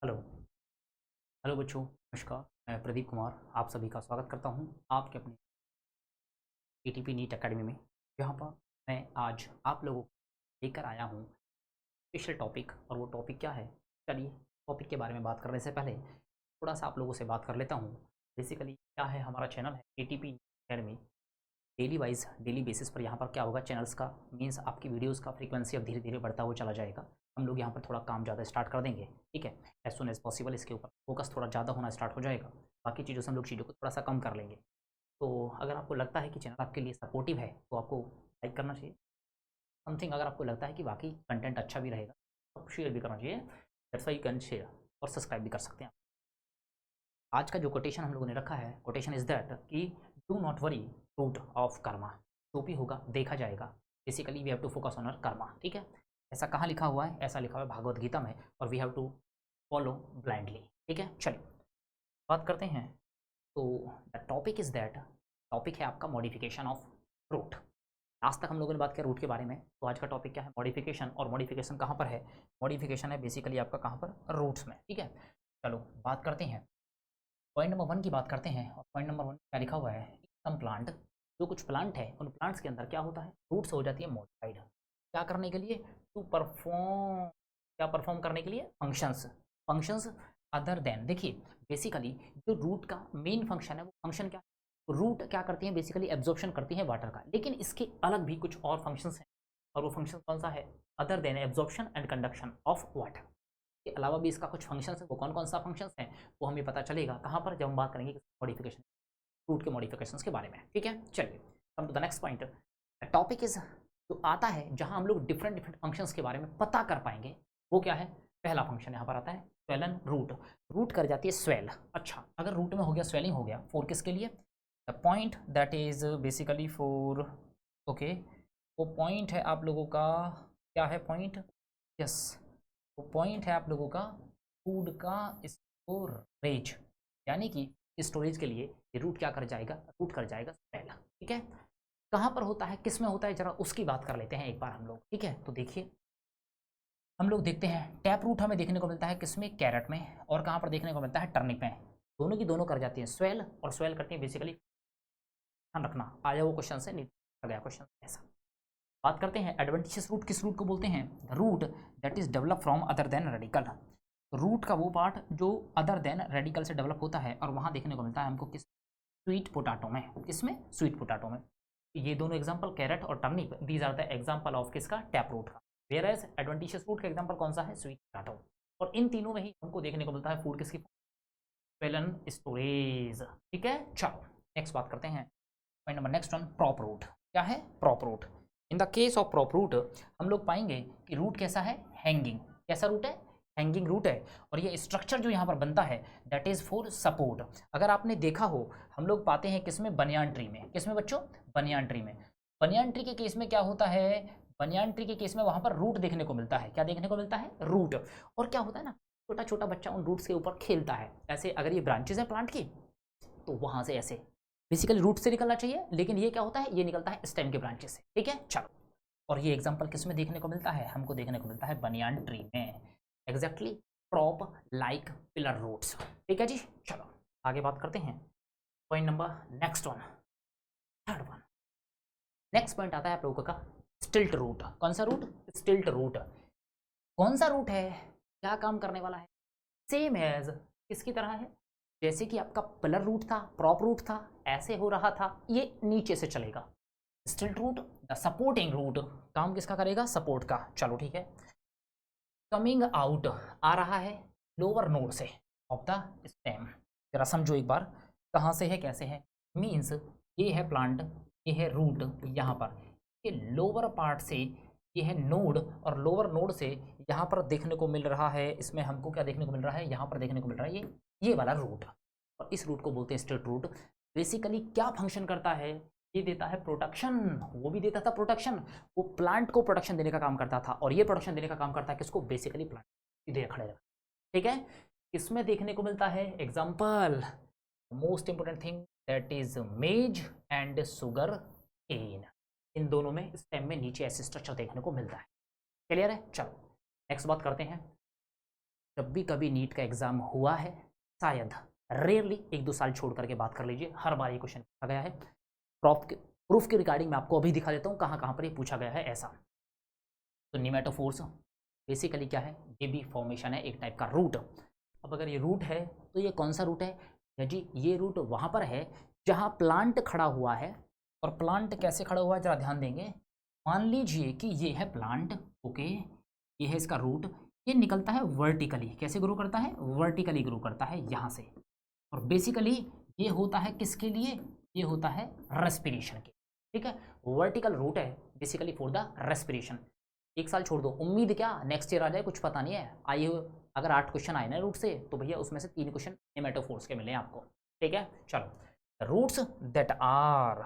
Hello. Hello बच्चों, नमस्कार। मैं प्रदीप कुमार आप सभी का स्वागत करता हूं आपके अपने एटीपी नीट एकेडमी में, जहां पर मैं आज आप लोगों को लेकर आया हूं स्पेशल टॉपिक। और वो टॉपिक क्या है? चलिए, टॉपिक के बारे में बात करने से पहले थोड़ा सा आप लोगों से बात कर लेता हूं। बेसिकली क्या है, हमारा चैनल है ATP academy. Daily wise daily basis पर यहाँ पर क्या होगा, चैनल्स का मीन्स आपकी वीडियोस का फ्रीक्वेंसी अब धीरे धीरे बढ़ता हुआ चला जाएगा। हम लोग यहाँ पर थोड़ा काम ज़्यादा स्टार्ट कर देंगे, ठीक है। एज सुन एज पॉसिबल इसके ऊपर फोकस थोड़ा ज़्यादा होना स्टार्ट हो जाएगा। बाकी चीज़ों से हम लोग चीज़ों को थोड़ा सा कम कर लेंगे। तो अगर आपको लगता है कि चैनल आपके लिए सपोर्टिव है तो आपको लाइक करना चाहिए। समथिंग अगर आपको लगता है कि बाकी कंटेंट अच्छा भी रहेगा तो शेयर भी करना चाहिए। That's why you can share और सब्सक्राइब भी कर सकते हैं। आज का जो कोटेशन हम लोगों ने रखा है, कोटेशन इज दैट कि do not worry root of karma. जो भी होगा देखा जाएगा। Basically we have to focus on our karma, ठीक है। ऐसा कहाँ लिखा हुआ है? ऐसा लिखा हुआ है भागवत गीता में, और we have to follow blindly, ठीक है। चलिए बात करते हैं। तो the topic is that, topic है आपका मॉडिफिकेशन ऑफ रूट। आज तक हम लोगों ने बात किया रूट के बारे में, तो आज का टॉपिक क्या है? मॉडिफिकेशन। और मॉडिफिकेशन कहाँ पर है? मॉडिफिकेशन है बेसिकली आपका कहाँ पर? रूट्स में, ठीक है। चलो बात करते हैं, पॉइंट नंबर 1 की बात करते हैं। और पॉइंट नंबर 1 क्या लिखा हुआ है? सम प्लांट, जो कुछ प्लांट है उन प्लांट्स के अंदर क्या होता है? रूट्स हो जाती है मॉडिफाइड। क्या करने के लिए? टू परफॉर्म, क्या परफॉर्म करने के लिए? फंक्शंस। फंक्शंस अदर देन, देखिए बेसिकली जो रूट का मेन फंक्शन है वो फंक्शन क्या है? रूट क्या करती है? बेसिकली एब्जॉर्प्शन करती है वाटर का, लेकिन इसके अलग भी कुछ और फंक्शंस हैं। और वो फंक्शन कौन सा है? Other than absorption and conduction of water के अलावा भी इसका कुछ फंक्शंस है। वो कौन कौन सा फंक्शंस हैं वो हमें पता चलेगा कहाँ पर? जब हम बात करेंगे मॉडिफिकेशन, रूट के मॉडिफिकेशंस के बारे में, ठीक है। चलिए come to the next point. Topic is, जो आता है जहाँ हम लोग डिफरेंट डिफरेंट फंक्शंस के बारे में पता कर पाएंगे, वो क्या है? पहला फंक्शन यहाँ पर आता है स्वेलन रूट। रूट कर जाती है स्वेल। अच्छा, अगर रूट में हो गया, स्वेलिंग हो गया, फॉर किसके लिए? The point that is basically for, okay, वो पॉइंट है आप लोगों का, क्या है पॉइंट? यस, वो पॉइंट है आप लोगों का फूड का स्टोरेज। यानी कि स्टोरेज के लिए ये रूट क्या कर जाएगा? रूट कर जाएगा पहला, ठीक है। कहाँ पर होता है, किस में होता है, जरा उसकी बात कर लेते हैं एक बार हम लोग, ठीक है। तो देखिए हम लोग देखते हैं टैप रूट हमें देखने को मिलता है किसमें? कैरेट में। और कहाँ पर देखने को मिलता है? टर्निप में। दोनों की दोनों कर जाती हैं स्वेल, और स्वेल करती है बेसिकली, ध्यान रखना आया वो क्वेश्चन से, नहीं आ गया क्वेश्चन ऐसा। बात करते हैं एडवेंटिशियस रूट, किस रूट को बोलते हैं? The root that is develop from other than radical. Root का वो पार्ट जो अदर देन रेडिकल से डेवलप होता है, और वहाँ देखने को मिलता है हमको किस? स्वीट पोटैटो में। किसमें? स्वीट पोटैटो में। ये दोनों एग्जांपल कैरेट और turnip, these are the example of किसका? टैप रूट का। वेयर एज एडवेंटिशियस रूट का एग्जांपल कौन सा है? Sweet potato. और इन तीनों में ही हमको देखने को मिलता है फूड किसकी? पेलन स्टोरेज, ठीक है। चलो नेक्स्ट बात करते हैं, point number next one, prop root. क्या है? Prop root. In the case of prop root हम लोग पाएंगे कि रूट कैसा है? हैंगिंग। कैसा रूट है? हैंगिंग रूट है। और ये स्ट्रक्चर जो यहाँ पर बनता है दैट इज फॉर सपोर्ट। अगर आपने देखा हो, हम लोग पाते हैं किसमें? बनियान ट्री में। किसमें बच्चों? बनियान ट्री में। बनियान ट्री के केस में क्या होता है? बनियान ट्री के केस में वहां पर रूट देखने को मिलता है। क्या देखने को मिलता है? रूट। और क्या होता है ना, छोटा छोटा बच्चा उन रूट्स के ऊपर खेलता है। ऐसे अगर ये ब्रांचेस है प्लांट की, तो वहां से ऐसे बेसिकली रूट से निकलना चाहिए, लेकिन ये क्या होता है? ये निकलता है स्टेम के ब्रांचेस से, ठीक है। चलो, और ये एग्जांपल किस में देखने को मिलता है? हमको देखने को मिलता है बनियान ट्री में। Exactly prop like pillar roots, ठीक है जी। चलो आगे बात करते हैं, point number next one, third one. Next point आता है आप लोगों का स्टिल्ट रूट। कौन सा रूट? स्टिल्ट रूट। कौन सा रूट है? क्या काम करने वाला है? सेम एज, किसकी तरह है? जैसे कि आपका पिलर रूट था, प्रॉप रूट था, ऐसे हो रहा था, ये नीचे से चलेगा। स्टिल्ट रूट द सपोर्टिंग रूट, काम किसका करेगा? सपोर्ट का। चलो ठीक है। कमिंग आउट, आ रहा है लोअर नोड से ऑफ द स्टेम। जरा समझो एक बार, कहाँ से है, कैसे है? मीन्स ये है प्लांट, ये है रूट यहाँ पर, ये लोअर पार्ट से, ये है नोड, और लोअर नोड से यहाँ पर देखने को मिल रहा है, इसमें हमको क्या देखने को मिल रहा है? यहाँ पर देखने को मिल रहा है ये वाला रूट। और इस रूट को बोलते हैं स्टेट रूट। बेसिकली क्या फंक्शन करता है? ये देता है प्रोटेक्शन। वो भी देता था प्रोटेक्शन, वो प्लांट को प्रोटेक्शन देने का काम करता था, और ये प्रोटेक्शन देने का काम करता है किसको? Basically plant. सीधे खड़े रहा, ठीक है। इसमें देखने को मिलता है example, most important thing that is मेज एंड सुगर केन। इन दोनों में स्टेम में नीचे ऐसे स्ट्रक्चर देखने को मिलता है। क्लियर है? चलो नेक्स्ट बात करते हैं, जब भी कभी नीट का एग्ज़ाम हुआ है, शायद रेयरली 1-2 साल छोड़ करके बात कर लीजिए, हर बार ये क्वेश्चन पूछा गया है। प्रूफ के रिगार्डिंग मैं आपको अभी दिखा देता हूँ कहाँ-कहाँ पर ये पूछा गया है ऐसा। तो निमेटोफोर्स बेसिकली क्या है, ये भी फॉर्मेशन है एक टाइप का रूट। अब अगर ये रूट है तो ये कौन सा रूट है, या जी ये रूट वहाँ पर है जहाँ प्लांट खड़ा हुआ है। और प्लांट कैसे खड़ा हुआ है ज़रा ध्यान देंगे। मान लीजिए कि ये है प्लांट, ओके, ये है इसका रूट, ये निकलता है वर्टिकली। कैसे ग्रो करता है, वर्टिकली ग्रो करता है यहाँ से। और बेसिकली ये होता है किसके लिए, ये होता है रेस्पिरेशन के, ठीक है। वर्टिकल रूट है बेसिकली फॉर द रेस्पिरेशन। एक साल छोड़ दो, उम्मीद क्या नेक्स्ट ईयर आ जाए कुछ पता नहीं है। आइए अगर 8 क्वेश्चन आए ना रूट से तो भैया उसमें से 3 क्वेश्चन नेमेटोफोर्स के मिले आपको, ठीक है। चलो, roots that are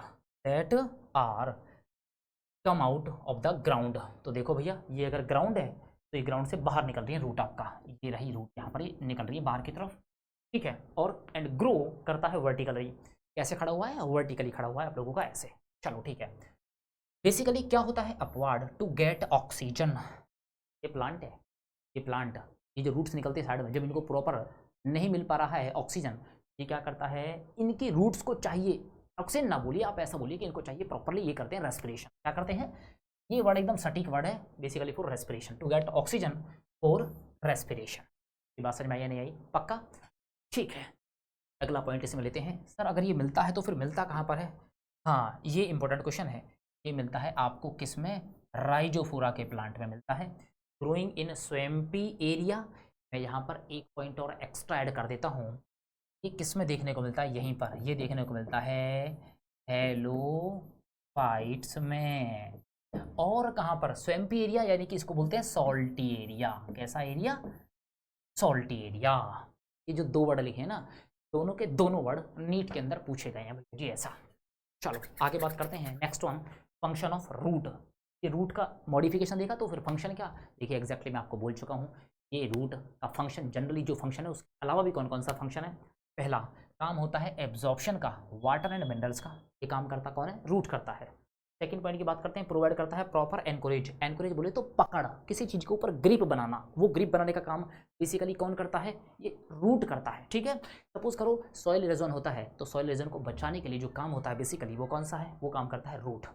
come out of the ground. तो देखो भैया ये अगर ग्राउंड है तो ये ग्राउंड से बाहर निकल रही है रूट आपका, ये रही रूट यहाँ पर ये निकल रही है बाहर की तरफ, ठीक है। और एंड ग्रो करता है वर्टिकली। कैसे खड़ा हुआ है, वर्टिकली खड़ा हुआ है आप लोगों का ऐसे। चलो ठीक है, बेसिकली क्या होता है, अपवार्ड टू गेट ऑक्सीजन। ये प्लांट है, ये प्लांट, ये जो रूट्स निकलते हैं साइड में, जब इनको प्रॉपर नहीं मिल पा रहा है ऑक्सीजन, ये क्या करता है, इनकी रूट्स को चाहिए ऑक्सीजन, ना बोलिए आप, ऐसा बोलिए कि इनको चाहिए प्रॉपरली, ये करते हैं रेस्पिरेशन। क्या करते हैं, ये वर्ड एकदम सटीक वर्ड है basically for respiration, to get oxygen for respiration. ये बात समझ में आई या नहीं आई, पक्का, ठीक है। अगला पॉइंट इसमें लेते हैं। सर अगर ये मिलता है तो फिर मिलता कहाँ पर है, हाँ ये इंपॉर्टेंट क्वेश्चन है। ये मिलता है आपको किस में, राइजोफोरा के प्लांट में मिलता है, ग्रोइंग इन स्वैम्पी एरिया। मैं यहाँ पर एक पॉइंट और एक्स्ट्रा ऐड कर देता हूँ, ये किस में देखने को मिलता है, यहीं पर ये देखने को मिलता है हेलोफाइट्स में। और कहाँ पर, स्वैम्पी एरिया, यानी कि इसको बोलते हैं सॉल्टी एरिया। कैसा एरिया, सॉल्टी एरिया। ये जो 2 वर्ड लिखे हैं ना, दोनों के दोनों वर्ड नीट के अंदर पूछे गए हैं जी ऐसा। चलो आगे बात करते हैं, next one, function of root. ये रूट का मॉडिफिकेशन देखा तो फिर फंक्शन क्या, देखिए एग्जैक्टली मैं आपको बोल चुका हूँ। ये रूट का फंक्शन, जनरली जो फंक्शन है उसके अलावा भी कौन कौन सा फंक्शन है। पहला काम होता है एब्जॉर्प्शन का, वाटर एंड मिनरल्स का, ये काम करता कौन है, रूट करता है। सेकंड पॉइंट की बात करते हैं, प्रोवाइड करता है प्रॉपर एनकोरेज। एनकोरेज बोले तो पकड़, किसी चीज़ के ऊपर ग्रिप बनाना, वो ग्रिप बनाने का काम बेसिकली कौन करता है, ये रूट करता है, ठीक है। सपोज करो सॉइल इरोजन होता है, तो सॉइल इरोजन को बचाने के लिए जो काम होता है बेसिकली वो कौन सा है, वो काम करता है रूट।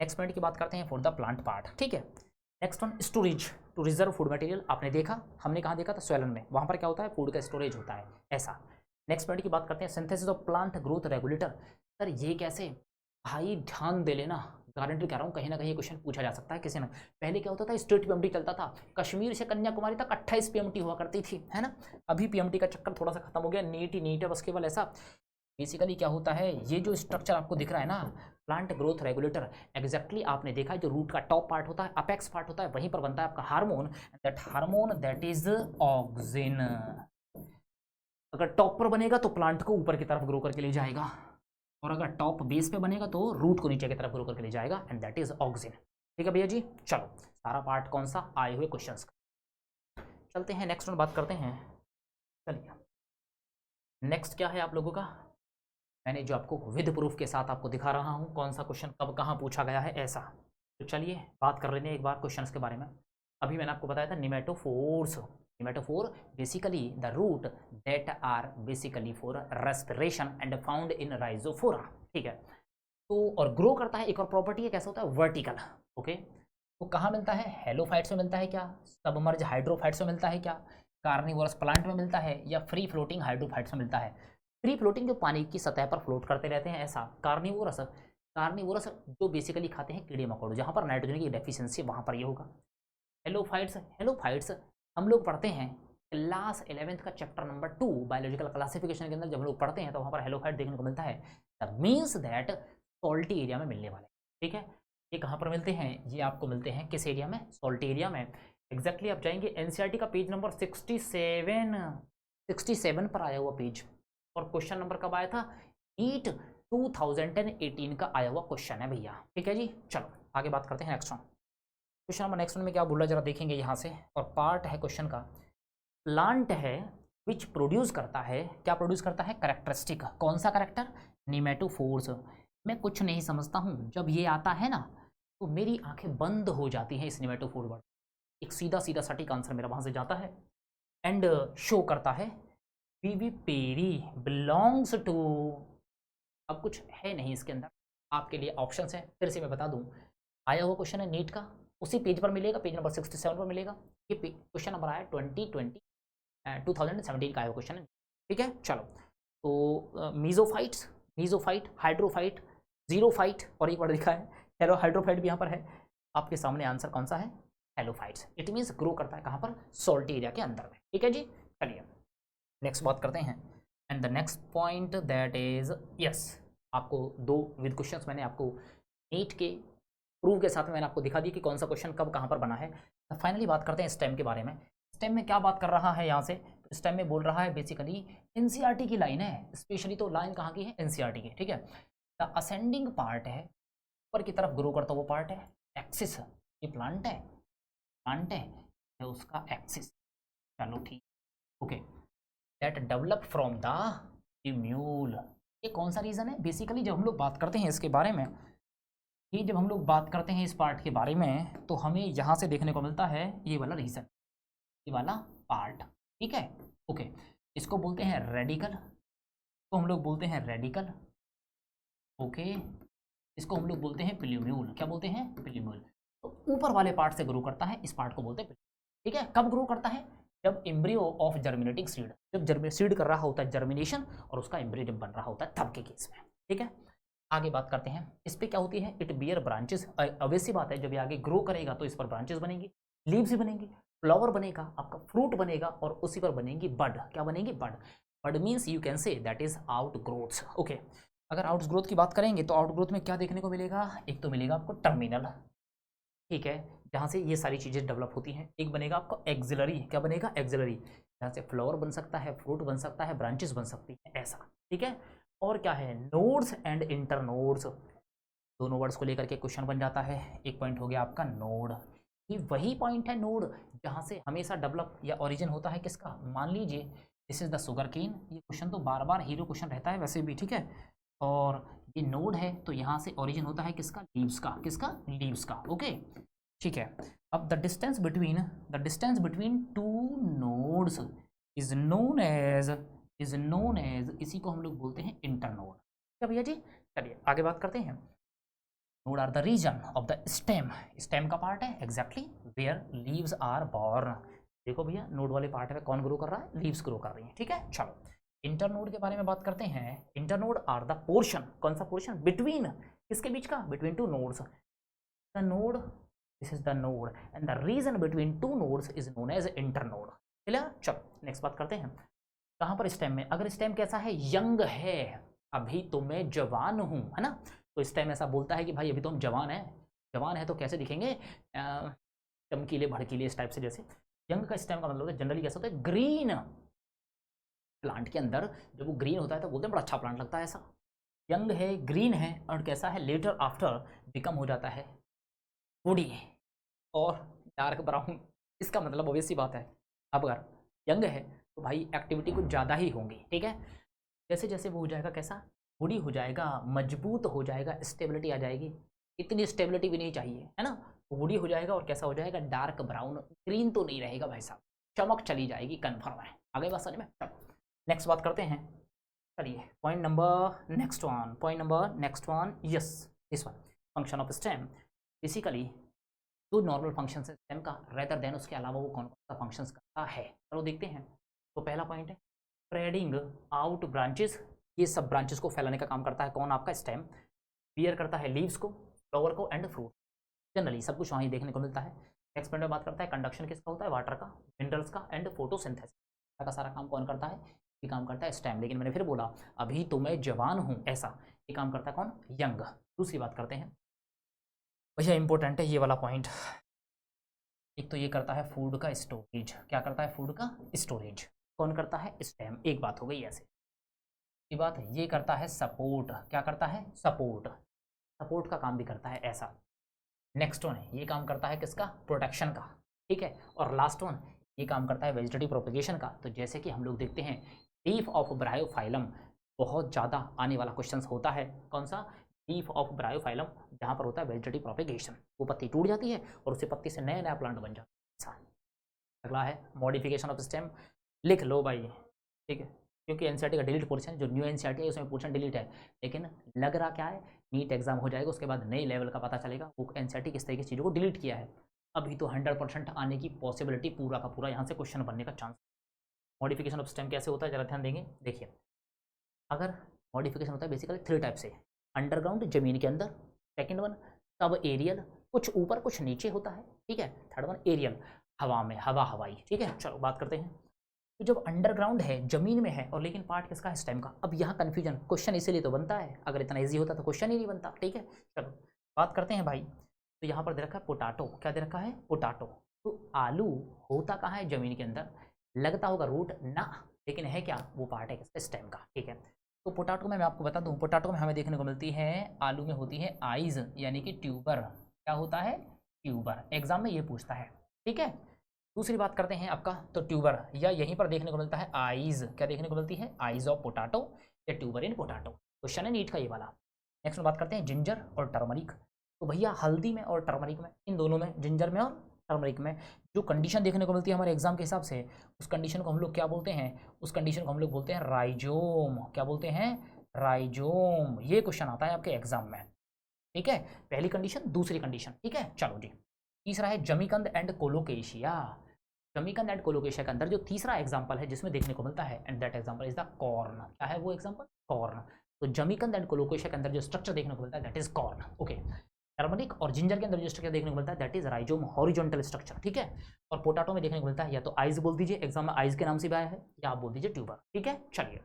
नेक्स्ट पॉइंट की बात करते हैं फॉर द प्लांट पार्ट, ठीक है। Next one, storage, to reserve food material. आपने देखा, हमने कहाँ देखा था, सॉइलन में, वहाँ पर क्या होता है, फूड का स्टोरेज होता है ऐसा। नेक्स्ट पॉइंट की बात करते हैं, synthesis of plant growth regulator. Sir ये कैसे, भाई ध्यान दे लेना, गारंटी कह रहा हूँ कहीं ना कहीं क्वेश्चन पूछा जा सकता है किसी ने। पहले क्या होता था, स्टेट पीएमटी चलता था, कश्मीर से कन्याकुमारी तक 28 पीएमटी हुआ करती थी, है ना। अभी पीएमटी का चक्कर थोड़ा सा खत्म हो गया, नीट ही नीट है बस केवल ऐसा। बेसिकली क्या होता है, ये जो स्ट्रक्चर आपको दिख रहा है ना, प्लांट ग्रोथ रेगुलेटर, एग्जैक्टली आपने देखा है, जो रूट का टॉप पार्ट होता है, अपेक्स पार्ट होता है, वहीं पर बनता है आपका हार्मोन दैट इज ऑक्सिन। अगर टॉप पर बनेगा तो प्लांट को ऊपर की तरफ ग्रो करके ले जाएगा, और अगर टॉप बेस पे बनेगा तो रूट को नीचे की तरफ ग्रो करके ले जाएगा, एंड दैट इज ऑक्सिन, ठीक है भैया जी। चलो सारा पार्ट कौन सा, आए हुए क्वेश्चंस का। चलते हैं नेक्स्ट वन बात करते हैं। चलिए नेक्स्ट क्या है आप लोगों का, मैंने जो आपको विद प्रूफ के साथ आपको दिखा रहा हूँ कौन सा क्वेश्चन कब कहाँ पूछा गया है ऐसा। तो चलिए बात कर लेते हैं एक बार क्वेश्चंस के बारे में। अभी मैंने आपको बताया था pneumatophores, pneumatophore basically the root that are basically for respiration and found in rhizophora, ठीक है। तो और ग्रो करता है, एक और प्रॉपर्टी है, कैसा होता है, वर्टिकल, ओके। तो कहाँ मिलता है, हेलोफाइट्स में मिलता है क्या, सबमर्ज हाइड्रोफाइट्स में मिलता है क्या, कार्निवोरस प्लांट में मिलता है, या फ्री फ्लोटिंग हाइड्रोफाइट्स में मिलता है। फ्री फ्लोटिंग जो पानी की सतह पर फ्लोट करते रहते हैं ऐसा। कार्निवोरस, कार्निवोरस जो बेसिकली खाते हैं कीड़े मकोड़े, जहाँ पर नाइट्रोजन की डेफिशिएंसी वहाँ पर ये होगा। हेलोफाइट्स, हेलोफाइट्स हम लोग पढ़ते हैं क्लास 11th का चैप्टर नंबर 2 बायोलॉजिकल क्लासिफिकेशन के अंदर, जब हम लोग पढ़ते हैं तो वहाँ पर हेलोफाइट देखने को मिलता है। The means that salty area में मिलने वाले, ठीक है। ये कहाँ पर मिलते हैं, ये आपको मिलते हैं किस एरिया में, सॉल्टी एरिया में। एग्जैक्टली आप जाएंगे एनसीईआरटी का पेज नंबर 67 पर आया हुआ पेज, और क्वेश्चन नंबर कब आया था, नीट 2018 का आया हुआ क्वेश्चन है भैया, ठीक है जी। चलो आगे बात करते हैं next one. Question number next one में क्या बोला जरा देखेंगे यहाँ से, और पार्ट है क्वेश्चन का, प्लांट है विच प्रोड्यूस करता है, क्या प्रोड्यूस करता है, करेक्टरिस्टिक, कौन सा करेक्टर, निमेटोफोर्स। मैं कुछ नहीं समझता हूँ, जब ये आता है ना तो मेरी आंखें बंद हो जाती हैं इस निमेटोफोर वर्ड। एक सीधा सीधा सटीक आंसर मेरा वहाँ से जाता है, एंड शो करता है विविपेरी बिलोंग्स टू, अब कुछ है नहीं इसके अंदर, आपके लिए ऑप्शंस हैं, फिर से मैं बता दूं, आया हुआ क्वेश्चन है नीट का, उसी पेज पर मिलेगा, पेज नंबर 67 पर मिलेगा। ये क्वेश्चन नंबर आया 2017 का आया हुआ क्वेश्चन है, ठीक है। चलो, तो मीजोफाइट्स, मीजोफाइट, हाइड्रोफाइट, जीरोफाइट, और एक वर्ड लिखा है हेलो हाइड्रोफाइट भी यहाँ पर है। आपके सामने आंसर कौन सा है? हेलोफाइट्स। इट मीन्स ग्रो करता है कहाँ पर? सॉल्टी एरिया के अंदर में, ठीक है जी। चलिए नेक्स्ट बात करते हैं, and the next point that is yes, आपको दो विद क्वेश्चंस मैंने आपको नीट के प्रूफ के साथ में मैंने आपको दिखा दी कि कौन सा क्वेश्चन कब कहाँ पर बना है। तो फाइनली बात करते हैं स्टेम के बारे में। स्टेम में क्या बात कर रहा है यहाँ से? तो स्टेम में बोल रहा है बेसिकली एनसीईआरटी की लाइन है, स्पेशली तो लाइन कहाँ की है? एनसीईआरटी की, ठीक है। द असेंडिंग पार्ट है, ऊपर की तरफ ग्रो करता हुआ पार्ट है, एक्सिस, ये प्लांट है, प्लांट है उसका एक्सिस, चलो ठीक, okay. That develop from the इम्यूल, ये कौन सा रीज़न है? बेसिकली जब हम लोग बात करते हैं इसके बारे में, ये जब हम लोग बात करते हैं इस पार्ट के बारे में, तो हमें यहाँ से देखने को मिलता है ये वाला रीज़न, ये वाला पार्ट, ठीक है, ओके। इसको बोलते हैं रेडिकल, तो हम लोग बोलते हैं रेडिकल, ओके। इसको हम लोग बोलते हैं प्लूम्यूल, क्या बोलते हैं? प्लूम्यूल। तो ऊपर वाले पार्ट से ग्रो करता है, इस पार्ट को बोलते हैं, ठीक है। कब ग्रो करता है? जब एम्ब्रियो ऑफ जर्मिनेटिंग सीड, जब सीड कर रहा होता है जर्मिनेशन, और उसका एम्ब्रियो जब बन रहा होता है तब के केस में, ठीक है। आगे बात करते हैं, इस पे क्या होती है? इट बियर ब्रांचेस, ऑब्वियस सी बात है, जब ये आगे ग्रो करेगा तो इस पर ब्रांचेस बनेंगी, लीव्स भी बनेंगी, फ्लावर बनेगा, आपका फ्रूट बनेगा, और उसी पर बनेंगी बड, क्या बनेंगी? Bud. Bud means you can say that is outgrowth, okay. अगर आउट ग्रोथ की बात करेंगे तो आउट ग्रोथ में क्या देखने को मिलेगा? एक तो मिलेगा आपको टर्मिनल, ठीक है, जहाँ से ये सारी चीज़ें डेवलप होती हैं। एक बनेगा आपको एक्सिलरी, क्या बनेगा? एक्सिलरी, जहाँ से फ्लावर बन सकता है, फ्रूट बन सकता है, ब्रांचेस बन सकती है, ऐसा, ठीक है। और क्या है? नोड्स एंड इंटर नोड्स, दोनों वर्ड्स को लेकर के क्वेश्चन बन जाता है। एक पॉइंट हो गया आपका नोड, ये वही पॉइंट है नोड जहाँ से हमेशा डेवलप या ओरिजिन होता है किसका? मान लीजिए this is the sugar cane, ये क्वेश्चन तो बार बार हीरो क्वेश्चन रहता है वैसे भी, ठीक है। और ये नोड है तो यहाँ से ओरिजिन होता है किसका? लीव्स का, किसका? लीव्स का, ओके, ठीक है। अब the distance between two nodes is known as इसी को हम लोग बोलते हैं इंटरनोड, क्या भैया जी। चलिए आगे बात करते हैं। Node are the region of the stem, stem का पार्ट है exactly where leaves are born. देखो भैया नोड वाले पार्ट में कौन ग्रो कर रहा है? लीव्स ग्रो कर रही है, ठीक है। चलो इंटरनोड के बारे में बात करते हैं। इंटरनोड आर द पोर्शन, कौन सा पोर्शन? बिटवीन, किसके बीच का? Between two nodes, the node, this is the node, and the region between two nodes is known as internode, clear. चलो नेक्स्ट बात करते हैं, कहाँ पर स्टेम में? अगर स्टेम कैसा है? यंग है, अभी तो मैं जवान हूँ, है ना। तो स्टेम ऐसा बोलता है कि भाई अभी तो हम जवान हैं, जवान है तो कैसे दिखेंगे? चमकीले भड़कीले इस टाइप से। जैसे यंग का स्टेम का मतलब है जनरली कैसा होता है? ग्रीन, प्लांट के अंदर जब वो ग्रीन होता है तो बोलते हैं बड़ा अच्छा प्लांट लगता है, ऐसा। यंग है, ग्रीन है, और कैसा है? लेटर आफ्टर बिकम हो जाता है वुडी और डार्क ब्राउन। इसका मतलब ऑब्वियस सी बात है, अब अगर यंग है तो भाई एक्टिविटी कुछ ज़्यादा ही होंगी, ठीक है। जैसे जैसे वो हो जाएगा कैसा? वुडी हो जाएगा, मजबूत हो जाएगा, स्टेबिलिटी आ जाएगी, इतनी स्टेबिलिटी भी नहीं चाहिए, है ना। वुडी हो जाएगा और कैसा हो जाएगा? डार्क ब्राउन, ग्रीन तो नहीं रहेगा भाई साहब, चमक चली जाएगी, कन्फर्म है। आगे बात समझ में? नेक्स्ट बात करते हैं, चलिए point number next one, yes this one, function of stem. Basically जो नॉर्मल फंक्शन है स्टेम का, रेदर देन उसके अलावा वो कौन कौन सा फंक्शंस करता है, चलो देखते हैं। तो पहला पॉइंट है स्प्रेडिंग आउट ब्रांचेस, ये सब ब्रांचेस को फैलाने का काम करता है कौन? आपका स्टेम। बियर करता है लीव्स को, फ्लावर को, एंड फ्रूट, जनरली सब कुछ वहीं देखने को मिलता है। नेक्स्ट पॉइंट में बात करता है कंडक्शन किसका होता है? वाटर का, मिनरल्स का, एंड फोटोसिंथेसिस का सारा काम कौन करता है? ये काम करता है स्टेम। लेकिन मैंने फिर बोला अभी तो मैं जवान हूँ, ऐसा, ये काम करता है कौन? यंग। दूसरी बात करते हैं भैया, इंपॉर्टेंट है ये वाला पॉइंट। एक तो ये करता है फूड का स्टोरेज, क्या करता है? फूड का स्टोरेज कौन करता है? स्टेम, एक बात हो गई ऐसे। ये बात है, ये करता है सपोर्ट, क्या करता है? सपोर्ट, सपोर्ट का काम भी करता है, ऐसा। नेक्स्ट वन है ये काम करता है किसका? प्रोटेक्शन का, ठीक है। और लास्ट वन ये काम करता है वेजिटेटिव प्रोपेगेशन का। तो जैसे कि हम लोग देखते हैं लीफ ऑफ ब्रायोफाइलम, बहुत ज़्यादा आने वाला क्वेश्चन होता है, कौन सा? लीफ ऑफ ब्रायोफाइलम, जहाँ पर होता है वेजिटेटिव प्रोपेगेशन, वो पत्ती टूट जाती है और उसी पत्ती से नया नया प्लांट बन जाता है, ऐसा। अगला है मॉडिफिकेशन ऑफ स्टेम। लिख लो भाई, ठीक है, क्योंकि एनसीईआरटी का डिलीट पोर्शन, जो न्यू एनसीईआरटी है उसमें पोर्शन डिलीट है, लेकिन लग रहा क्या है, नीट एग्जाम हो जाएगा उसके बाद नई लेवल का पता चलेगा वो एनसीईआरटी किस तरह की चीज़ों को डिलीट किया है। अभी तो 100% आने की पॉसिबिलिटी पूरा का पूरा यहाँ से क्वेश्चन बनने का चांस। मॉडिफिकेशन ऑफ स्टेम कैसे होता है जरा ध्यान देंगे, देखिए अगर मॉडिफिकेशन होता है बेसिकली 3 टाइप से, अंडरग्राउंड जमीन के अंदर, सेकंड वन सब एरियल कुछ ऊपर कुछ नीचे होता है, ठीक है, थर्ड वन एरियल हवा में, हवाई, ठीक है। चलो बात करते हैं, तो जब अंडरग्राउंड है जमीन में है और लेकिन पार्ट किसका है, स्टेम का। अब यहाँ कन्फ्यूजन, क्वेश्चन इसीलिए तो बनता है, अगर इतना ईजी होता तो क्वेश्चन ही नहीं बनता, ठीक है। चलो बात करते हैं भाई, तो यहाँ पर दे रखा है पोटाटो, क्या दे रखा है, पोटाटो। तो आलू होता कहाँ है, जमीन के अंदर, लगता होगा रूट ना, लेकिन है क्या, वो पार्ट है किसका, स्टेम का, ठीक है। तो पोटाटो में मैं आपको बता दूं, पोटाटो में हमें देखने को मिलती है, आलू में होती है आइज यानी कि ट्यूबर, क्या होता है, ट्यूबर, एग्जाम में ये पूछता है, ठीक है। दूसरी बात करते हैं आपका, तो ट्यूबर या यहीं पर देखने को मिलता है आइज, क्या देखने को मिलती है, आइज ऑफ पोटाटो या ट्यूबर इन पोटाटो, क्वेश्चन है नीट का ये वाला। नेक्स्ट में बात करते हैं जिंजर और टर्मरिक, तो भैया हल्दी में और टर्मरिक में, इन दोनों में, जिंजर में और टर्मरिक में जो कंडीशन देखने को मिलती है हमारे एग्जाम के हिसाब से, उस कंडीशन को हम लोग क्या बोलते हैं, उस कंडीशन को हम लोग बोलते हैं राइजोम, क्या बोलते हैं, राइजोम। ये क्वेश्चन आता है आपके एग्जाम में, ठीक है, पहली कंडीशन, दूसरी कंडीशन, ठीक है। चलो जी, तीसरा है जमीकंद एंड कोलोकेशिया, जमीकंद एंड कोलोकेशिया के अंदर जो तीसरा एग्जाम्पल है जिसमें देखने को मिलता है, and that example is the corn, क्या है वो एग्जाम्पल, कॉर्न। तो जमीकंद एंड कोलोकेशिया के अंदर जो स्ट्रक्चर देखने को मिलता है that is corn, okay. Turmeric और जिंजर के अंदर जो स्ट्रक्चर देखने को मिलता है that is rhizome, horizontal structure, ठीक है। और पोटाटो में देखने को मिलता है या तो आइज बोल दीजिए, एग्जाम में आइज के नाम से भी आया है, या आप बोल दीजिए ट्यूबर, ठीक है। चलिए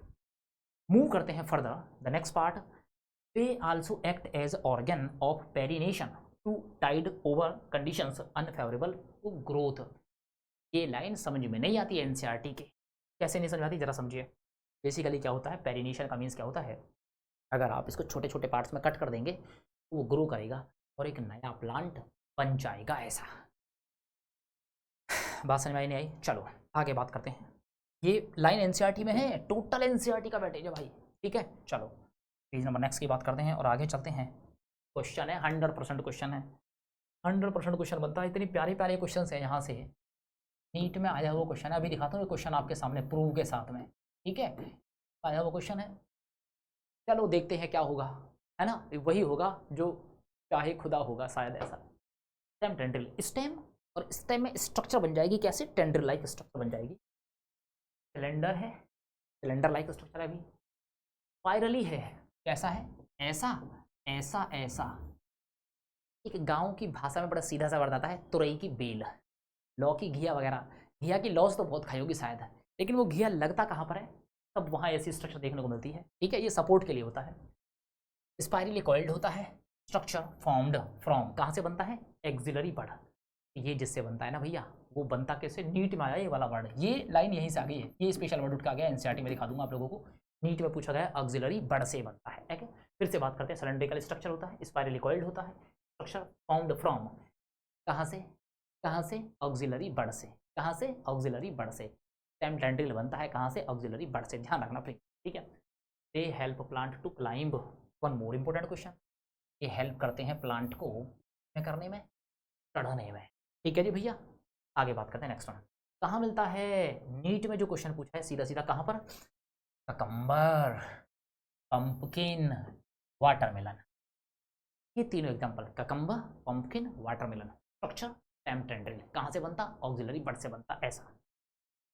मूव करते हैं further, the next part, they also act as organ of perennation to tide over conditions unfavourable to growth. ये लाइन समझ में नहीं आती है एनसीईआरटी के, कैसे नहीं समझ आती जरा समझिए। बेसिकली क्या होता है, पेरिनेशन का मीन्स क्या होता है, अगर आप इसको छोटे छोटे पार्ट्स में कट कर देंगे तो वो ग्रो करेगा और एक नया प्लांट बन जाएगा, ऐसा। बात समझ में नहीं आई, चलो आगे बात करते हैं। ये लाइन एनसीईआरटी में है, टोटल एनसीईआरटी का वेटेज है भाई, ठीक है। चलो पेज नंबर नेक्स्ट की बात करते हैं और आगे चलते हैं। क्वेश्चन है 100% क्वेश्चन है, 100% क्वेश्चन बनता है, इतनी प्यारे प्यारे क्वेश्चन है यहाँ से, नीट में आया हुआ क्वेश्चन है। अभी दिखाता हूँ क्वेश्चन आपके सामने प्रूव के साथ में, ठीक है, आया हुआ क्वेश्चन है। चलो देखते हैं क्या होगा, है ना, वही होगा जो चाहे खुदा होगा शायद, ऐसा। स्टेम टेंड्रिल, स्टेम और स्टेम में स्ट्रक्चर बन जाएगी कैसे, टेंड्रिल लाइक स्ट्रक्चर बन जाएगी। सिलेंडर है, सिलेंडर लाइक स्ट्रक्चर है, अभी स्पाइरली है, कैसा है, ऐसा ऐसा ऐसा। एक गांव की भाषा में बड़ा सीधा सा वर्ड आता है, तुरई की बेल, लौ की घिया वगैरह, घिया की लॉस तो बहुत खाई होगी शायद, लेकिन वो घिया लगता कहाँ पर है, तब वहाँ ऐसी स्ट्रक्चर देखने को मिलती है, ठीक है। ये सपोर्ट के लिए होता है। स्पाइरली कॉइल्ड होता है, स्ट्रक्चर फॉर्म्ड फ्रॉम, कहाँ से बनता है, एक्सिलरी बड, ये जिससे बनता है ना भैया, वो बनता कैसे, नीट में आया ये वाला वर्ड, ये लाइन यहीं से आ गई है, ये स्पेशल वर्ड उठ के आ गया, एनसीईआरटी में दिखा दूंगा आप लोगों को, नीट में पूछा गया ऑक्सिलरी बड से बनता है, ठीक है। फिर से बात करते हैं, सिलेंड्रिकल स्ट्रक्चर होता है, स्पाइरली कॉइल्ड होता है, स्ट्रक्चर फॉर्म्ड फ्रॉम, कहाँ से, कहाँ से, ऑक्सिलरी बड से, कहाँ से, ऑक्सिलरी बड से। स्टेम टेंड्रिल बनता है कहाँ से, ऑक्सिलरी बड से, ध्यान रखना प्लीज, ठीक है। They help plant to climb, one more important question, ये हेल्प करते हैं प्लांट को करने में, चढ़ने में, ठीक है जी भैया। आगे बात करते हैं नेक्स्ट वन, कहाँ मिलता है, नीट में जो क्वेश्चन पूछा है सीधा सीधा कहाँ पर, ककम्बर, पंपकिन, वाटरमेलन, ये तीनों example, cucumber, pumpkin, watermelon. Structure stem tendril, कहाँ से बनता, ऑक्सिलरी बड से बनता, ऐसा।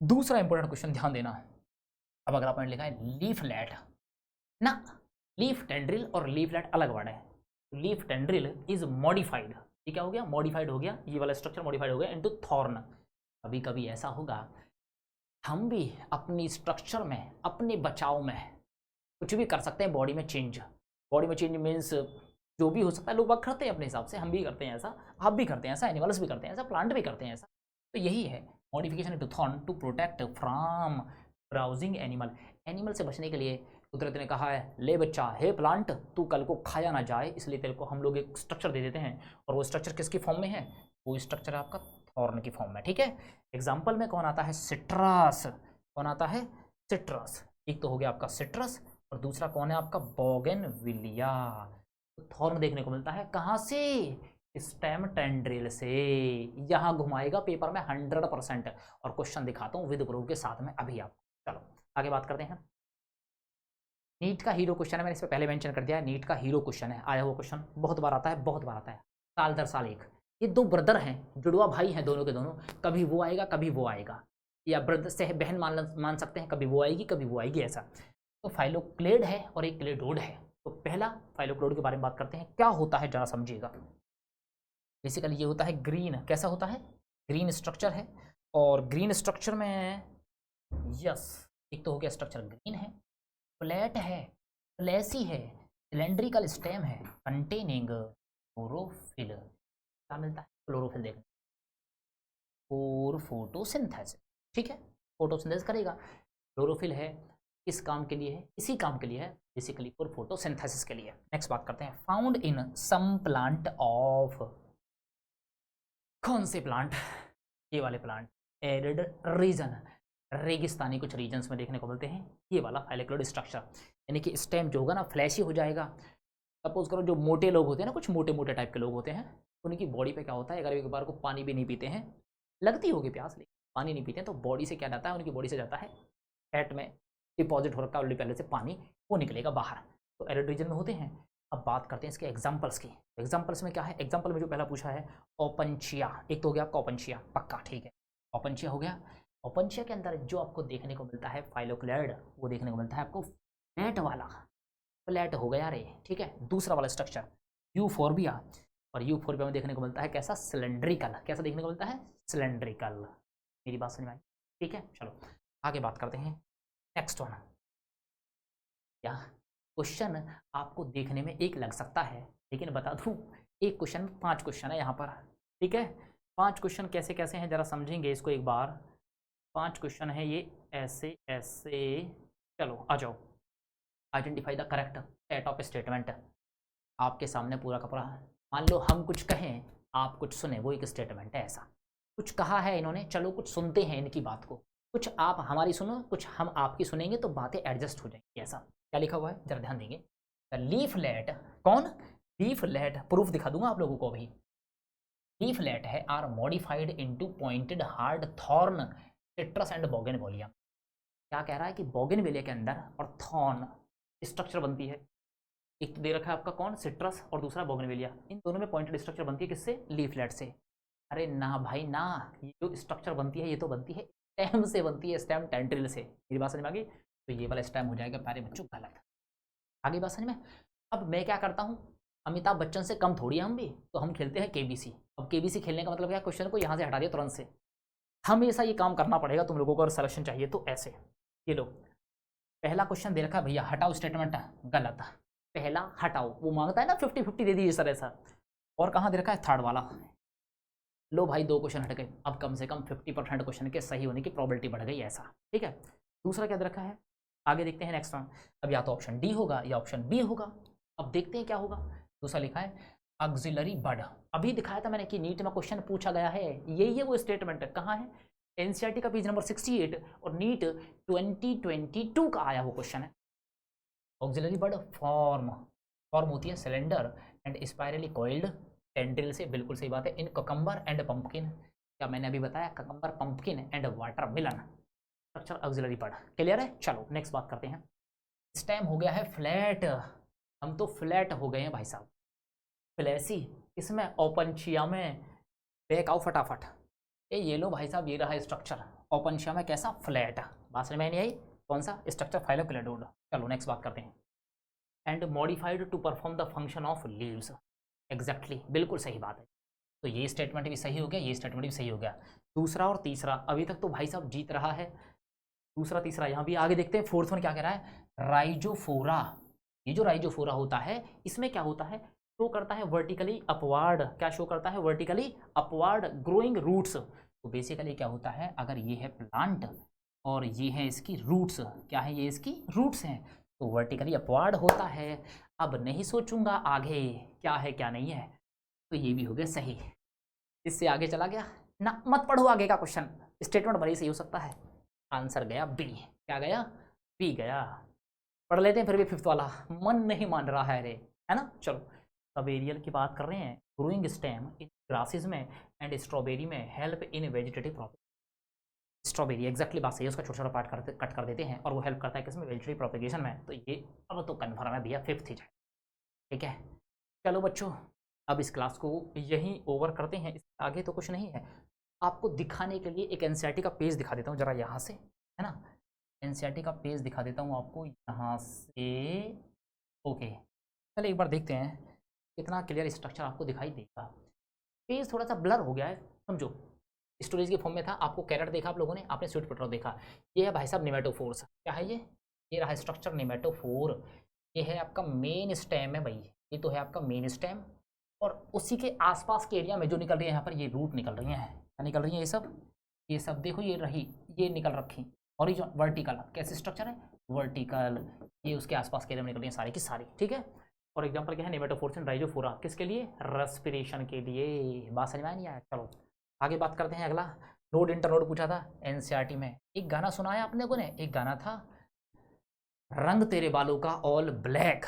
दूसरा इंपॉर्टेंट क्वेश्चन ध्यान देना, अब अगर आपने लिखा है लीफलेट ना, लीफ टेंड्रिल और लीफलेट अलग वर्ड है। लीफ टेंड्रिल इज मॉडिफाइड, ये क्या हो गया, मॉडिफाइड हो गया, ये वाला स्ट्रक्चर मॉडिफाइड हो गया इनटू थॉर्न। कभी कभी ऐसा होगा हम भी अपनी स्ट्रक्चर में, अपने बचाव में कुछ भी कर सकते हैं, बॉडी में चेंज, बॉडी में चेंज मीन्स जो भी हो सकता है, लोग बात करते हैं अपने हिसाब से, हम भी करते हैं ऐसा, आप भी करते हैं ऐसा, एनिमल्स भी करते हैं ऐसा, प्लांट भी करते हैं ऐसा। तो यही है modification into thorn to protect from browsing animal, animal से बचने के लिए कुदरत ने कहा है, ले बच्चा हे प्लांट तू कल को खाया ना जाए, इसलिए तेरे को हम लोग एक स्ट्रक्चर दे देते हैं, और वो स्ट्रक्चर किसकी फॉर्म में है, वो स्ट्रक्चर आपका थॉर्न की फॉर्म में, ठीक है। एग्जाम्पल में कौन आता है, सिट्रस, कौन आता है, सिट्रस, एक तो हो गया आपका सिट्रस और दूसरा कौन है आपका बोगेनविलिया। तो थॉर्न देखने को मिलता है कहाँ से, स्टेम टेंड्रिल से। यहाँ घुमाएगा पेपर में 100%। और क्वेश्चन दिखाता हूँ विद प्रूफ के साथ में अभी आप। चलो आगे बात करते हैं। नीट का हीरो क्वेश्चन है, मैंने इस पर पहले मेंशन कर दिया है। नीट का हीरो क्वेश्चन है, आया हुआ क्वेश्चन, बहुत बार आता है, बहुत बार आता है, साल दर साल एक। ये दो ब्रदर हैं, जुड़वा भाई हैं दोनों के दोनों, कभी वो आएगा कभी वो आएगा, या ब्रदर से बहन मान सकते हैं, कभी वो आएगी कभी वो आएगी ऐसा। तो फाइलोक्लेड है और एक क्लेडोड है। तो पहला फाइलोक्लेड के बारे में बात करते हैं। क्या होता है जरा समझिएगा। बेसिकली ये होता है ग्रीन, कैसा होता है, ग्रीन स्ट्रक्चर है। और ग्रीन स्ट्रक्चर में यस, एक तो हो गया स्ट्रक्चर ग्रीन है, फ्लैट है, फ्लैसी है, सिलेंड्रिकल स्टेम है, कंटेनिंग क्लोरोफिल। क्या मिलता है क्लोरोफिल, देखना, और फोटोसिंथेसिस। ठीक है, फोटोसिंथेसिस करेगा। क्लोरोफिल है, किस काम के लिए है, इसी काम के लिए है, बेसिकली फॉर फोटोसिंथेसिस के लिए। नेक्स्ट बात करते हैं। Found in some plant of, कौन से प्लांट, ये वाले प्लांट, एरिड रीजन, रेगिस्तानी कुछ रीजन्स में देखने को मिलते हैं ये वाला फाइलोक्लेड स्ट्रक्चर। यानी कि स्टेम जो होगा ना फ्लैशी हो जाएगा। सपोज करो जो मोटे लोग होते हैं ना, कुछ मोटे मोटे टाइप के लोग होते हैं, उनकी बॉडी पे क्या होता है, अगर एक बार को पानी भी नहीं पीते हैं, लगती होगी प्यास लेकिन पानी नहीं पीते हैं, तो बॉडी से क्या जाता है, उनकी बॉडी से जाता है फैट में डिपॉजिट हो रखा है ऑलरेडी पहले से पानी, वो निकलेगा बाहर। तो एरिड रीजन में होते हैं। अब बात करते हैं इसके एग्जाम्पल्स की। एग्जाम्पल्स में क्या है, एग्जाम्पल में जो पहला पूछा है ओपनचिया, एक तो हो गया आपका ओपनचिया, पक्का ठीक है, ओपनचिया हो गया। ओपनचिया के अंदर जो आपको देखने को मिलता है फाइलोक्लेड, वो देखने को मिलता है आपको फ्लैट वाला, फ्लैट हो गया रे, ठीक है। दूसरा वाला स्ट्रक्चर यूफोर्बिया, और यूफोर्बिया में देखने को मिलता है कैसा, सिलेंड्रिकल, कैसा देखने को मिलता है, सिलेंड्रिकल। मेरी बात समझ में आई, ठीक है। चलो आगे बात करते हैं। नेक्स्ट वन, क्या क्वेश्चन आपको देखने में एक लग सकता है, लेकिन बता दूं एक क्वेश्चन में 5 क्वेश्चन है यहाँ पर, ठीक है। 5 क्वेश्चन कैसे कैसे हैं जरा समझेंगे इसको एक बार। 5 क्वेश्चन है ये, ऐसे ऐसे। चलो आ जाओ। Identify the correct set of statement. आपके सामने पूरा का पूरा, मान लो हम कुछ कहें आप कुछ सुने, वो एक स्टेटमेंट है ऐसा। कुछ कहा है इन्होंने, चलो कुछ सुनते हैं इनकी बात को, कुछ आप हमारी सुनो, कुछ हम आपकी सुनेंगे, तो बातें एडजस्ट हो जाएंगी ऐसा। क्या लिखा हुआ है जरा ध्यान देंगे। लीफलेट, कौन, लीफलेट, प्रूफ दिखा दूंगा आप लोगों को अभी। लीफलेट है are modified into pointed hard thorn citrus and bougainvillea. क्या कह रहा है कि बोगेनवेलिया के अंदर और थॉर्न स्ट्रक्चर बनती है। एक तो दे रखा है आपका कौन, सिट्रस, और दूसरा बोगेनवेलिया। इन दोनों में पॉइंटेड स्ट्रक्चर बनती है किससे, लीफलेट से। अरे ना भाई ना, ये जो स्ट्रक्चर बनती है ये तो बनती है स्टेम से, बनती है स्टेम टेंड्रिल से। मेरी बात समझ में आ गई। तो ये वाला स्टेम हो जाएगा प्यारे बच्चों गलत। आगे बात समझ में। अब मैं क्या करता हूँ, अमिताभ बच्चन से कम थोड़ी है हम भी, तो हम खेलते हैं केबीसी। अब केबीसी खेलने का मतलब क्या, क्वेश्चन को यहाँ से हटा दिया तुरंत से। हमेशा ये काम करना पड़ेगा तुम लोगों को, अगर सिलेक्शन चाहिए तो ऐसे। ये लो, पहला क्वेश्चन दे रखा है भैया, हटाओ स्टेटमेंट, गलत। पहला हटाओ, वो मांगता है ना 50-50 दे दीजिए सर ऐसा। और कहाँ दे रखा है, थर्ड वाला। लो भाई 2 क्वेश्चन हट गए, अब कम से कम 50% क्वेश्चन के सही होने की प्रोबेबिलिटी बढ़ गई ऐसा, ठीक है। दूसरा क्या दे रखा है, आगे देखते हैं नेक्स्ट वन। अब या तो ऑप्शन डी होगा या ऑप्शन बी होगा। अब देखते हैं क्या होगा। दूसरा लिखा है ऑक्सिलरी बर्ड। अभी दिखाया था मैंने कि नीट में क्वेश्चन पूछा गया है, यही है वो स्टेटमेंट। कहाँ है, एनसीईआरटी का पेज नंबर 68 और नीट 2022 का आया वो क्वेश्चन है। ऑक्सिलरी बर्ड फॉर्म होती है cylinder and spirally coiled tendril से, बिल्कुल सही बात है। इन ककम्बर एंड पंपकिन, क्या मैंने अभी बताया, cucumber, pumpkin and watermelon structure auxiliary bird. Clear है। चलो नेक्स्ट बात करते हैं। स्टेम हो गया है फ्लैट, हम तो फ्लैट हो गए हैं भाई साहब, फ्लैसी। इसमें ओपनचिया में, बैक आओ फटाफट। ये लो भाई साहब, ये रहा स्ट्रक्चर ओपनचिया में कैसा, फ्लैट। बात समझ में नहीं आई, कौन सा स्ट्रक्चर, फाइलोक्लेडोड। चलो नेक्स्ट बात करते हैं। And modified to perform the function of leaves. Exactly, बिल्कुल सही बात है। तो ये स्टेटमेंट भी सही हो गया, ये स्टेटमेंट भी सही हो गया। दूसरा और तीसरा अभी तक तो भाई साहब जीत रहा है, दूसरा तीसरा यहाँ भी। आगे देखते हैं फोर्थ वन क्या कह रहा है, राइजोफोरा। ये जो राइजोफोरा होता है, इसमें क्या होता है, शो करता है वर्टिकली अपवार्ड। क्या शो करता है, वर्टिकली अपवार्ड ग्रोइंग रूट्स। तो बेसिकली क्या होता है, अगर ये है प्लांट और ये है इसकी रूट्स, क्या है, ये इसकी रूट्स हैं, तो वर्टिकली अपवार्ड होता है। अब नहीं सोचूंगा आगे क्या है क्या नहीं है, तो ये भी हो गया सही। इससे आगे चला गया ना, मत पढ़ो आगे का क्वेश्चन, स्टेटमेंट भले ही सही हो सकता है। आंसर गया बी। क्या गया, बी गया। पढ़ लेते हैं फिर भी फिफ्थ वाला, मन नहीं मान रहा है रे, है ना। चलो स्ट्रॉबेरियल की बात कर रहे हैं। ग्रोइंग स्टेम इन ग्रासेस में एंड स्ट्रॉबेरी में help in vegetative propagation. Strawberry exactly बात सही है, उसका छोटा छोटा पार्ट कट कर देते हैं और वो हेल्प करता है किसमें, वेजिटेटिव प्रोपेगेशन में। तो ये अब तो कन्फर्म है भैया, फिफ्थ ही जाए। ठीक है, चलो बच्चों, अब इस क्लास को यहीं ओवर करते हैं, इससे आगे तो कुछ नहीं है। आपको दिखाने के लिए एक एनसीईआरटी का पेज दिखा देता हूँ जरा यहाँ से, है ना। एनसीईआरटी का पेज दिखा देता हूँ आपको यहाँ से। ओके, चलिए एक बार देखते हैं कितना क्लियर स्ट्रक्चर आपको दिखाई देगा। पेज थोड़ा सा ब्लर हो गया है, समझो। स्टोरेज के फॉर्म में था, आपको कैरेट देखा आप लोगों ने, आपने स्वीट पोटैटो देखा। ये है भाई साहब निमेटोफोर्स, क्या है ये रहा स्ट्रक्चर निमेटोफोर। ये है आपका मेन स्टेम है भाई, ये तो है आपका मेन स्टेम। और उसी के आसपास के एरिया में जो निकल रही है यहाँ पर, ये रूट निकल रही हैं। क्या निकल रही हैं ये सब देखो, ये रही, ये निकल रखी हॉरिजॉन वर्टिकल। कैसे स्ट्रक्चर है, वर्टिकल। ये उसके आसपास के एरिया में निकल रही है सारी की सारी। ठीक है, और एग्जाम्पल क्या है, निमेटोफोर्स एंड राइजोफोरा, किसके लिए, रेस्पिरेशन के लिए। बात समझ में नहीं आया, चलो आगे बात करते हैं। अगला नोड इंटरनोड पूछा था एनसीईआरटी में। एक गाना सुनाया आपने को ने, एक गाना था रंग तेरे बालों का ऑल ब्लैक।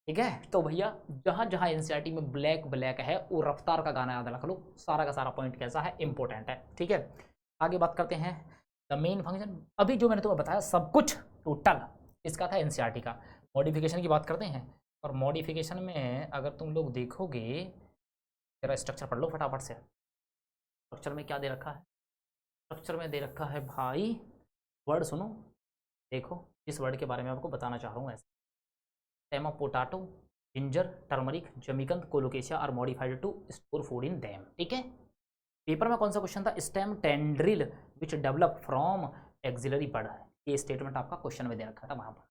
ठीक है, तो भैया जहाँ जहाँ एनसीईआरटी में ब्लैक ब्लैक है, वो रफ्तार का गाना याद रख लो। सारा का सारा पॉइंट कैसा है, इंपॉर्टेंट है। ठीक है, आगे बात करते हैं। द मेन फंक्शन, अभी जो मैंने तुम्हें बताया सब कुछ टोटल इसका था एनसीईआरटी का। मॉडिफिकेशन की बात करते हैं, और मॉडिफिकेशन में अगर तुम लोग देखोगे, जरा स्ट्रक्चर पढ़ लो फटाफट से। स्ट्रक्चर में क्या दे रखा है, स्ट्रक्चर में दे रखा है भाई, वर्ड सुनो, देखो इस वर्ड के बारे में आपको बताना चाह रहा हूँ। ऐसे stem of potato, ginger, turmeric, जमीकंद, colocasia are modified to store food in them. ठीक है, पेपर में कौन सा क्वेश्चन था, stem tendril which develop from axillary bud. ये स्टेटमेंट आपका क्वेश्चन में दे रखा था वहाँ पर।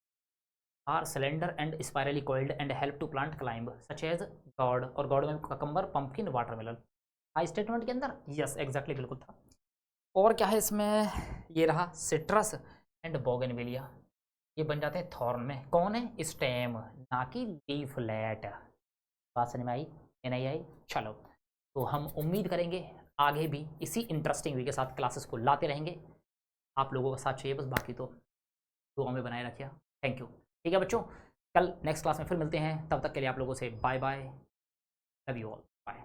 Are cylinder and spirally coiled and help to plant climb such as gourd, और गॉड में cucumber, pumpkin, watermelon. High statement के अंदर, यस एग्जैक्टली बिल्कुल था। और क्या है इसमें, ये रहा सिट्रस एंड बोगनविलिया, ये बन जाते हैं थॉर्न में। कौन है, स्टेम, ना कि लीफलेट। बात समझ में आई या नहीं आई, चलो। तो हम उम्मीद करेंगे आगे भी इसी इंटरेस्टिंग वे के साथ क्लासेस को लाते रहेंगे। आप लोगों का साथ चाहिए बस, बाकी तो दुआ में बनाए रखिए। Thank you. ठीक है बच्चों, कल नेक्स्ट क्लास में फिर मिलते हैं, तब तक के लिए आप लोगों से bye bye, love you all, bye.